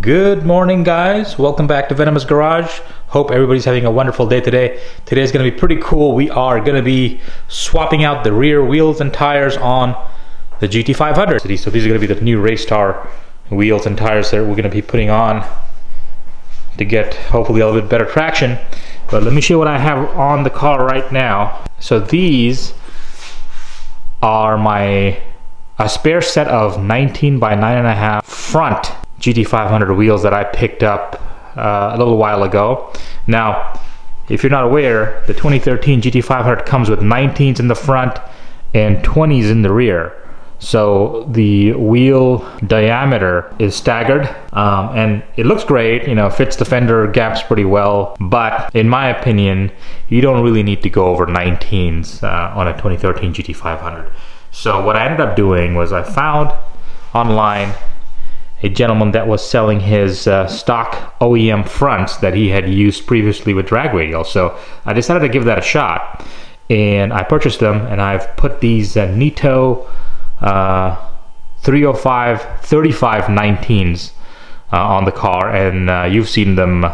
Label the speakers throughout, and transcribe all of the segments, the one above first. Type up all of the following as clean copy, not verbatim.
Speaker 1: Good morning, guys. Welcome back to Venomous Garage. Hope everybody's having a wonderful day today. Today's going to be pretty cool. We are going to be swapping out the rear wheels and tires on the GT500. So these are going to be the new Racestar wheels and tires that we're going to be putting on to get hopefully a little bit better traction. But let me show you what I have on the car right now. So these are a spare set of 19 by 9.5 front GT500 wheels that I picked up a little while ago. Now, if you're not aware, the 2013 GT500 comes with 19s in the front and 20s in the rear. So the wheel diameter is staggered, and it looks great, you know, fits the fender gaps pretty well, but in my opinion, you don't really need to go over 19s on a 2013 GT500. So what I ended up doing was I found online a gentleman that was selling his stock OEM fronts that he had used previously with drag radials. So I decided to give that a shot, and I purchased them, and I've put these Nito 305 35 19s on the car, and you've seen them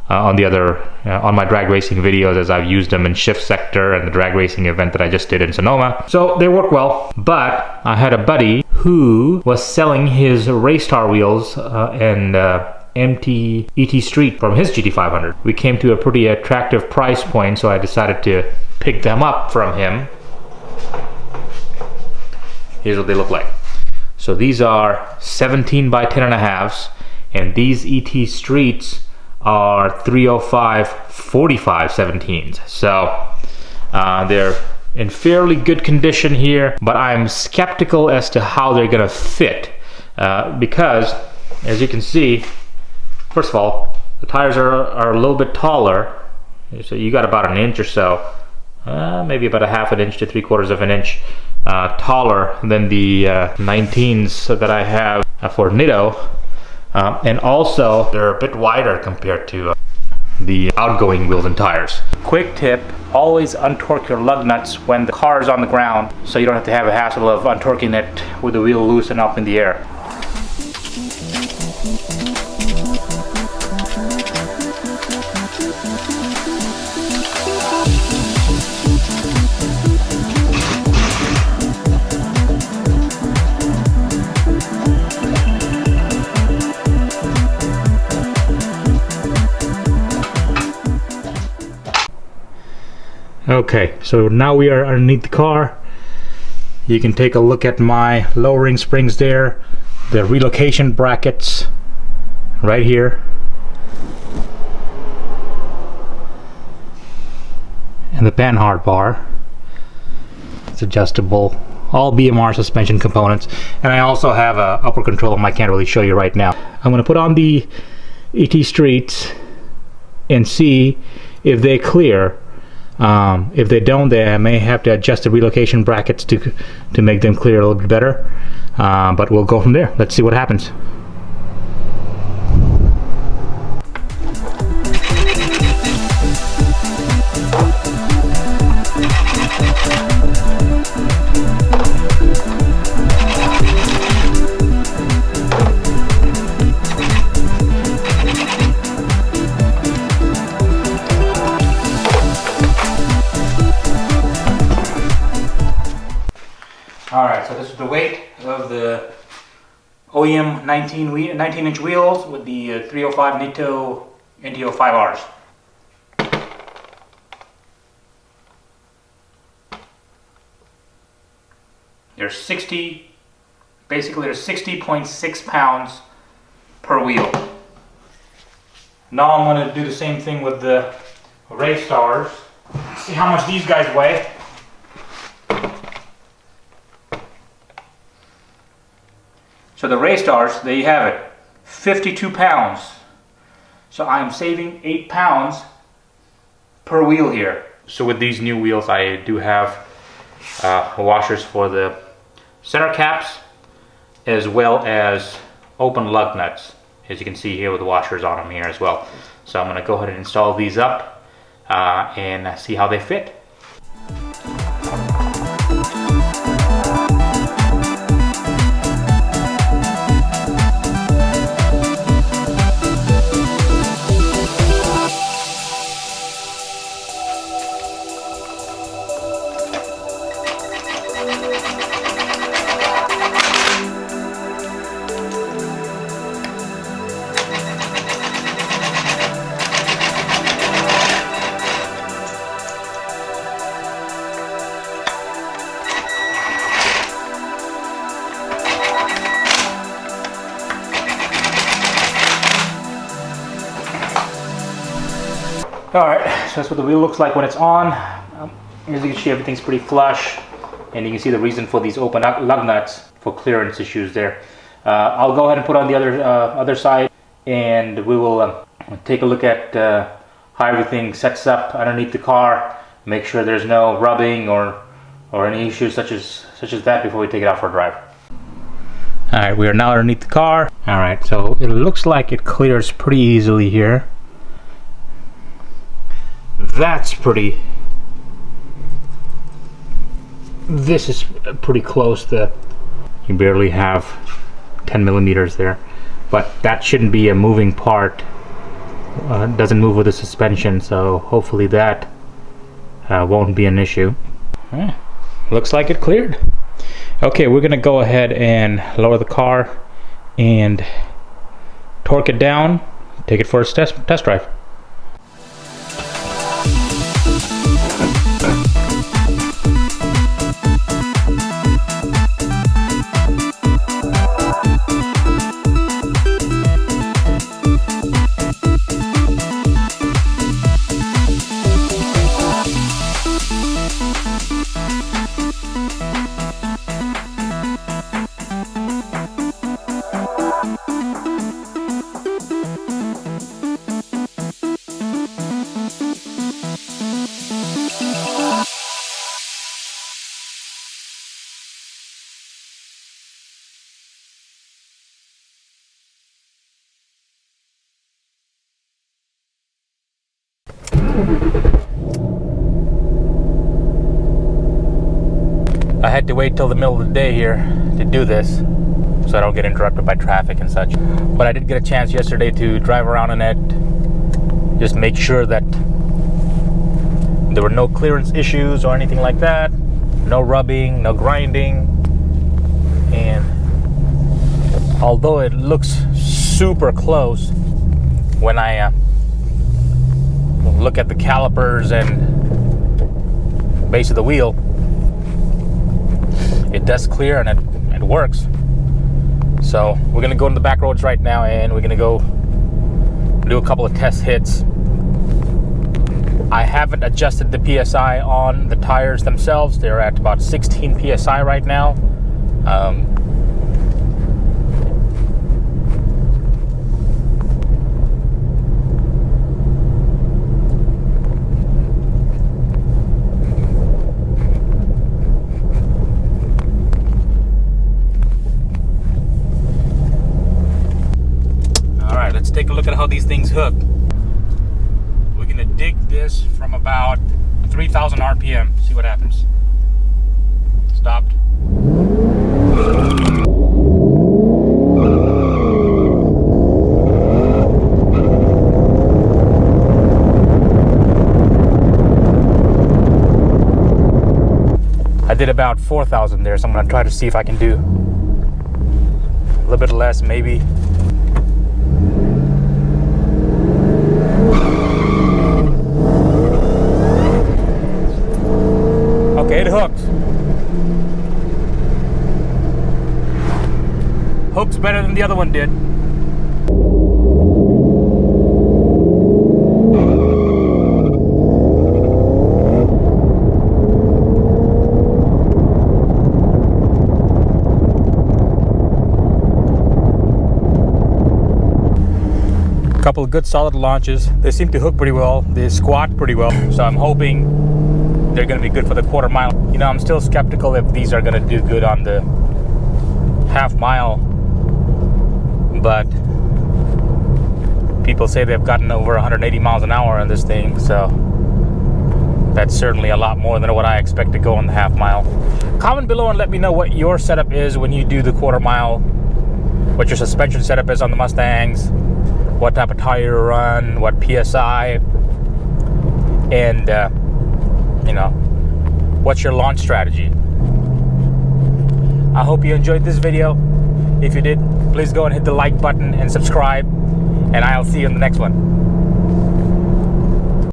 Speaker 1: on the other on my drag racing videos as I've used them in Shift Sector and the drag racing event that I just did in Sonoma. So they work well, but I had a buddy who was selling his Racestar wheels and MT ET Street from his GT500. We came to a pretty attractive price point, so I decided to pick them up from him. Here's what they look like. So these are 17 by 10.5s, and these ET Streets are 305 45 17s. So they're in fairly good condition here, but I'm skeptical as to how they're gonna fit because, as you can see, first of all, the tires are a little bit taller. So you got about an inch or so, maybe about a half an inch to 3/4 of an inch taller than the 19s that I have for Nito. And also, they're a bit wider compared to the outgoing wheels and tires. Quick tip, always untorque your lug nuts when the car is on the ground, so you don't have to have a hassle of untorquing it with the wheel loose and up in the air. Okay, so now we are underneath the car. You can take a look at my lowering springs there, the relocation brackets right here, and the panhard bar. It's adjustable, all BMR suspension components, and I also have a upper control I can't really show you right now. I'm going to put on the ET Streets and see if they clear. If they don't, then I may have to adjust the relocation brackets to make them clear a little bit better, but we'll go from there. Let's see what happens. Alright, so this is the weight of the OEM 19-inch wheels with the 305 Nito NT05Rs. They're 60.6 pounds per wheel. Now I'm going to do the same thing with the Racestars. See how much these guys weigh. So the Racestars, there you have it, 52 pounds. So I'm saving 8 pounds per wheel here. So with these new wheels, I do have washers for the center caps as well as open lug nuts. As you can see here with the washers on them here as well. So I'm going to go ahead and install these up and see how they fit. Alright, so that's what the wheel looks like when it's on. As you can see, everything's pretty flush, and you can see the reason for these open lug nuts for clearance issues there. I'll go ahead and put on the other side, and we will take a look at how everything sets up underneath the car. Make sure there's no rubbing or any issues such as that before we take it out for a drive. Alright, we are now underneath the car. Alright, so it looks like it clears pretty easily here. That's pretty... This is pretty close to... You barely have 10 millimeters there. But that shouldn't be a moving part. It doesn't move with the suspension, so hopefully that won't be an issue. Looks like it cleared. Okay, we're gonna go ahead and lower the car and torque it down, take it for a test drive. I had to wait till the middle of the day here to do this so I don't get interrupted by traffic and such. But I did get a chance yesterday to drive around in it, just make sure that there were no clearance issues or anything like that, no rubbing, no grinding. And although it looks super close when I look at the calipers and base of the wheel, it does clear and it works. So we're gonna go in the back roads right now, and we're gonna go do a couple of test hits. I haven't adjusted the PSI on the tires themselves. They're at about 16 PSI right now. Let's take a look at how these things hook. We're gonna dig this from about 3,000 RPM. See what happens. Stopped. I did about 4,000 there, so I'm gonna try to see if I can do a little bit less, maybe. Okay, it hooked. Hooks better than the other one did. A couple of good solid launches. They seem to hook pretty well. They squat pretty well. So I'm hoping they're going to be good for the quarter mile. You know, I'm still skeptical if these are going to do good on the half mile, but people say they've gotten over 180 miles an hour on this thing, so that's certainly a lot more than what I expect to go on the half mile. Comment below and let me know what your setup is when you do the quarter mile, what your suspension setup is on the Mustangs, what type of tire you run, what PSI, and you know, what's your launch strategy? I hope you enjoyed this video. If you did, please go and hit the like button and subscribe, and I'll see you in the next one.